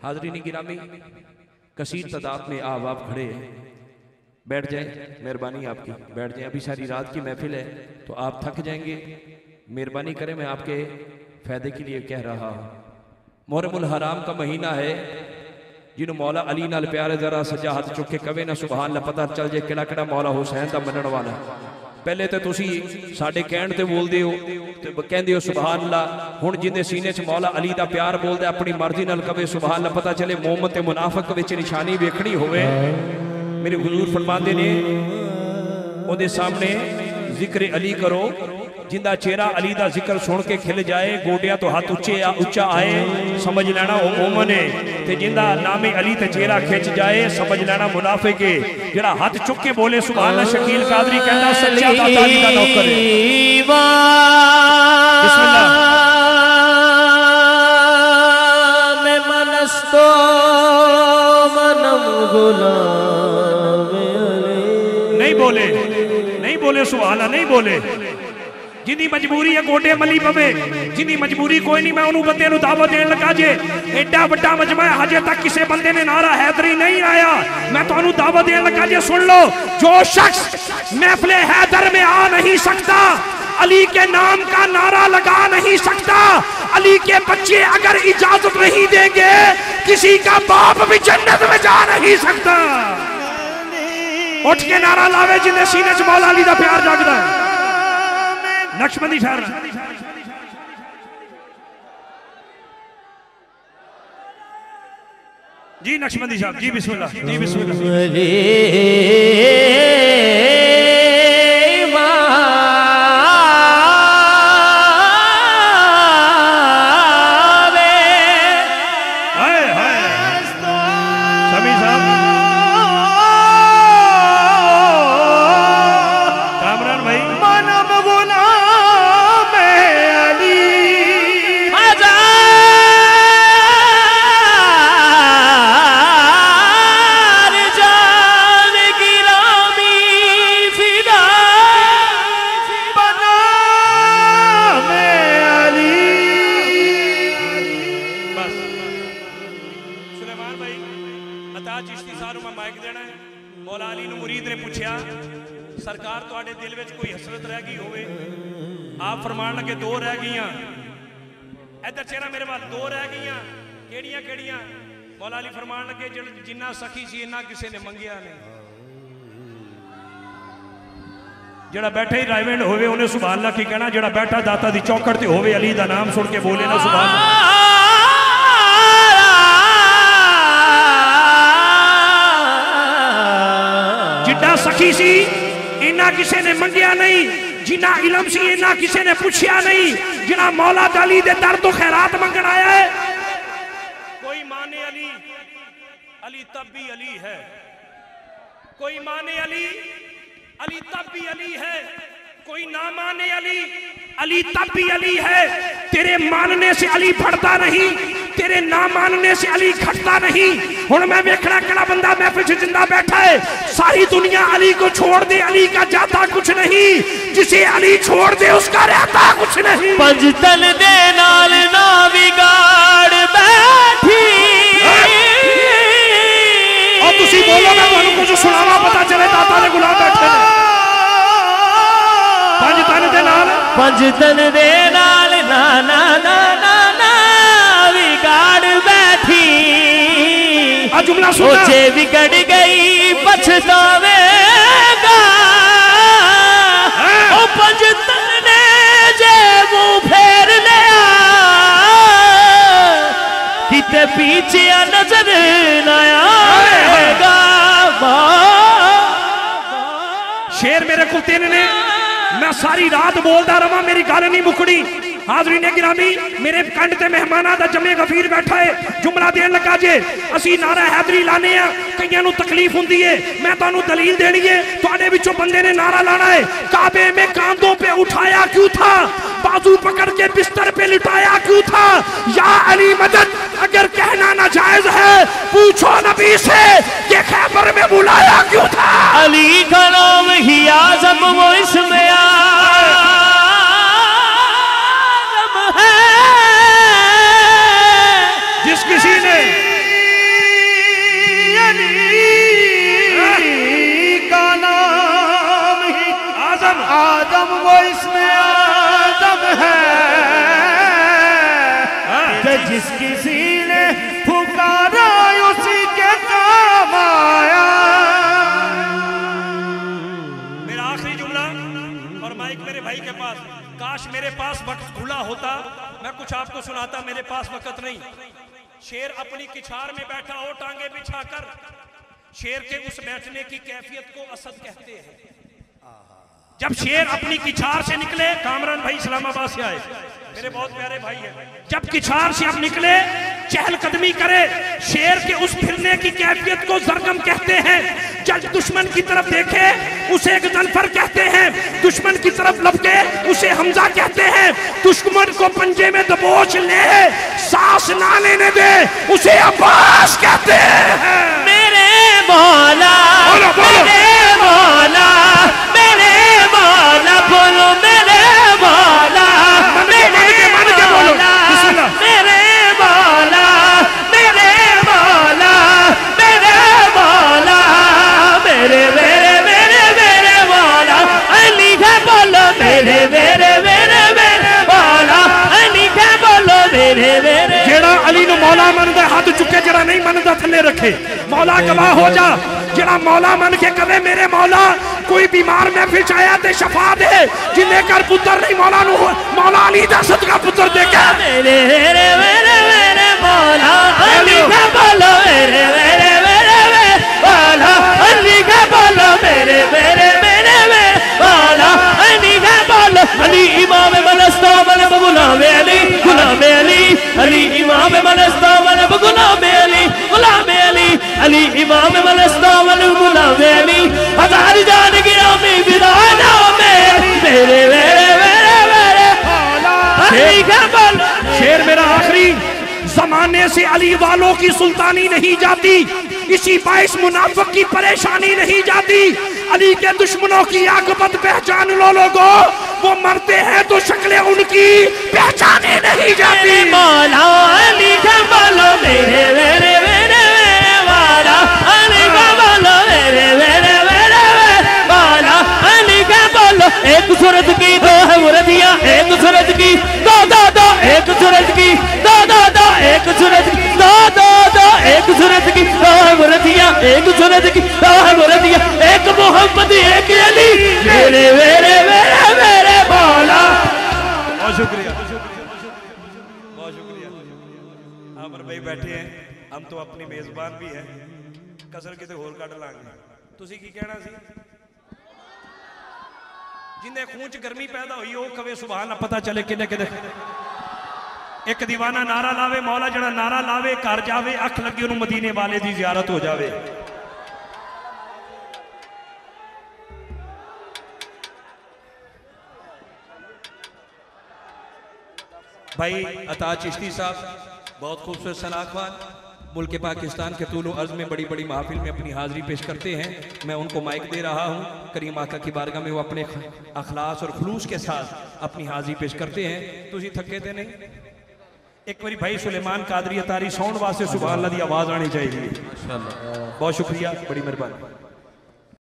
हाज़रीन गिरामी, कसीर तादाद में आप खड़े हैं, बैठ जाएं, मेहरबानी आपकी बैठ जाएं। अभी सारी रात की महफिल है तो आप थक जाएंगे, मेहरबानी करें, मैं आपके फ़ायदे के लिए कह रहा हूँ। मुहर्रमुल हराम का महीना है, जिन्हों मौला अली नाल प्यार जरा सजा हाथ चुके कवे ना सुभान अल्लाह, पता चल जाए किहड़ा किहड़ा मौला हुसैन का मनण वाला। पहले तो तुसी साडे कहण ते बोलदे हो ते कहंदे हो सुभान अल्लाह, हुण जिंदे सीने च मौला अली दा प्यार बोलदा अपनी मर्जी नाल कवे सुभान अल्लाह, पता चले मोहम्मद ते मुनाफिक विच निशानी वेखणी होवे। मेरे हुजूर फरमाते ने ओदे सामने जिक्र अली करो, जिंदा चेहरा अली दा जिक्र सुन के खिल जाए, गोडिया तो हाथ उच्चा आए, समझ लेना वो मोमन है। ते जिंदा नामे अली ते चेहरा खिंच जाए, समझ लेना मुनाफिक है। जेड़ा हाथ चुक के बोले सुभान अल्लाह, शकील कादरी कहता सच्चा दाता अली दा नौकर है। बिस्मिल्लाह। मैं मनस्तो मनम गुलाम अली, नहीं बोले सुभान अल्लाह, नहीं बोले। जिनी मजबूरी है गोडे मली पवे, जिनी मजबूरी कोई नहीं, मैं उन्होंने बंदे नूं दावत देन लगा जे। एडा बड़ा मजमा है, हजे तक किसी बंदे ने नारा हैदरी नहीं आया, मैं तुहानू दावत देन लगा जे। सुन लो, जो शख्स महफिल हैदर में आ नहीं सकता, अली के नाम का नारा लगा नहीं सकता, अली के बच्चे अगर इजाजत नहीं देंगे, किसी का बाप भी जन्नत में जा नहीं सकता। उठ के नारा लावे जिन्हें सीने च मौला अली दा प्यार जागदा है। नक्शबंदी शहर जी, नक्शबंदी साहब जी, बिस्मिल्लाह जी, बिस्मिल्लाह। सरकार तुहाडे दिल विच कोई हसरत रह गई होवे, आप फरमान लगे दो रह गईयां, इधर चेहरा मेरे वाल, दो रह गईयां, केड़ियां केड़ियां? मौला अली फरमान लगे जिन्ना सखी सी इन्ना किसी ने मंगिया नहीं। जेड़ा बैठा ही रायवेंड होवे उन्हें सुभान अल्लाह की कहना, जेड़ा बैठा दाता दी चौकड़ ते होवे अली दा नाम सुन के बोले ना सुभान अल्लाह। जिड्डा सखी सी इन्ना किसी ने मंगिया नहीं, जिन्ना इलम सी इन्ना किसी ने पूछया नहीं, जिन्ना मौला अली दे दर तो खैरात मंगन आया है। कोई माने अली, अली तब भी अली है, कोई माने अली, अली तब भी अली है, कोई ना माने अली, अली तब भी अली है। तेरे मानने से अली बढ़ता नहीं, तेरे ना मानने से अली घटता नहीं। हुण मैं वेखना केड़ा बंदा महफिल च जिंदा बैठा है, सारी दुनिया अली को छोड़ दे, अली का जाता कुछ नहीं, जिसे अली छोड़ दे उसका रहता कुछ नहीं। पंजतन दे नाल ना बिगाड़ बैठी, और तुसी बोलो मैं तुहानू कुछ सुनावा, पता चले दाता दे गुलाम बैठे ने। पंजतन दे नाल, पंजतन दे नाल ना ना ना ना ना बिगाड़ बैठी, जुमला सोचे बिगड़ गई पछतावेगा। ओ पंजतन ने जे मुंह फेर लिया, किते पीछे नजर न आएगा। शेर मेरे को तीन ने, मैं सारी रात बोलता रहा, मेरी गल नहीं मुकड़ी। हाज़रीन गिरामी, मेरे कंड ते मेहमाना दा जमे गफीर बैठा है, जुमला देन लगा जे असी नारा हैदरी लाने आ, कईयां नूं तकलीफ हुंदी है, मैं तुहानूं दलील देनी है। तुहाडे विचों बंदे ने नारा लाना है, काबे में कांधों पे उठाया क्यों था, बाजू पकड़ के बिस्तर पे लिटाया क्यों था। या अली मदद अगर कहना नाजायज है, पूछो नबी से कि खैबर में बुलाया क्यों था। अली का नाम ही आजम वो इसमें जिस किसी ने आदम वो इसमें आदम है कि जिस किसी ने पुकारा उसी के काम आया। मेरा आखिरी जुमला और माइक मेरे भाई के पास। काश मेरे पास वक्त खुला होता, मैं कुछ आपको सुनाता, मेरे पास वक्त नहीं। शेर अपनी किछार में बैठा हो टांगे बिछाकर, शेर के उस बैठने की कैफियत को असद कहते हैं। जब शेर अपनी किछार से निकले, कामरान भाई इस्लामाबाद से आए, मेरे बहुत प्यारे भाई हैं, जब किछार से अब निकले चहलकदमी करे, शेर के उस फिरने की कैफियत को जरगम कहते हैं। जब दुश्मन की तरफ देखे उसे गजनफर कहते हैं, दुश्मन की तरफ लपके उसे हमजा कहते हैं, दुश्मन को पंजे में दबोच ले सांस ना लेने दे उसे अब्बास कहते हैं। मेरे मौला मेरे मौला मेरे मौला बोलो मेरे मौला मेरे मौला मेरे मौला मेरे मौला मेरे मौला मेरे मेरे मेरे मेरे मौला अली है बोलो मेरे मेरे मेरे मेरे मौला अली है बोलो मेरे मेरे। जेड़ा अली नु मौला मनदा हाथ चुके, जेड़ा नहीं मनदा थल्ले रखे। मौला गवाह हो जा, जेड़ा मौला मन के कहे मेरे मौला कोई बीमार महफिल च आया ते शफा दे, जिन्हें कर पुत्र नहीं मौला नु मौला अली दा सदका पुत्र दे के मेरे मेरे मेरे मेरे मौला अली का बोलो मेरे मेरे मेरे मेरे मौला अली का बोलो मेरे मेरे मेरे मेरे मौला अली का बोलो। अली इमाम मलस्ता मन गुलाम अली गुलाम अली अली इमाम मलस्ता मन गुलाम अली गुलाम अली अली इमाम मलस्ता मन गुलाम अली हजार जान गिरामी विदाना में मेरे मेरे मेरे मेरे अली का बोलो। शेर मेरा आखिरी, जमाने से अली वालों की सुल्तानी नहीं जाती, इसी बाइस मुनाफिक की परेशानी नहीं जाती। अली के दुश्मनों की आकबत पहचान लो लोगों, वो मरते हैं तो शक्लें उनकी पहचाने नहीं जाती। मौला अली का बोलो मेरे मेरे मेरे मेरे मौला अली का बोलो मेरे मेरे मेरे मेरे मौला अली का बोलो। एक सूरत की दो है मुरदिया, एक सूरत की दो दो दो, एक सूरत की दो दो दो, एक सूरत की दो दो दो, एक सूरत की दो है मुरदिया, एक सूरत की दो है मुरदिया, एक मोहम्मद एक अली मेरे मेरे मेरे मेरे मौला। बहुत शुक्रिया, बहुत शुक्रिया। आमर भाई बैठे हैं, हम तो अपनी मेजबान भी है, कसर किते होर कट लांगे। तुसी की कहना सी? जिन्हें खून च गर्मी पैदा हुई वो कवे सुभान अल्लाह, पता चले किने किने। एक दीवाना नारा लावे, मौला जड़ा नारा लावे घर जावे, अख लगी उन्होंने मदीने वाले की जियारत हो जावे। भाई अता चिश्ती साहब बहुत खूबसूरत सनाखवान, मुल्क पाकिस्तान के तूलो अर्ज में बड़ी बड़ी महफिल में अपनी हाजिरी पेश करते हैं। मैं उनको माइक दे रहा हूँ, करीम आका की बारगाह में वो अपने अखलास और खुलूस के साथ अपनी हाजिरी पेश करते हैं। तुसी थके थे नहीं? एक बारी भाई सुलेमान कादरी अतारी साउंड वास्ते सुभान अल्लाह दी आवाज आनी चाहिए। बहुत शुक्रिया, बड़ी मेहरबानी।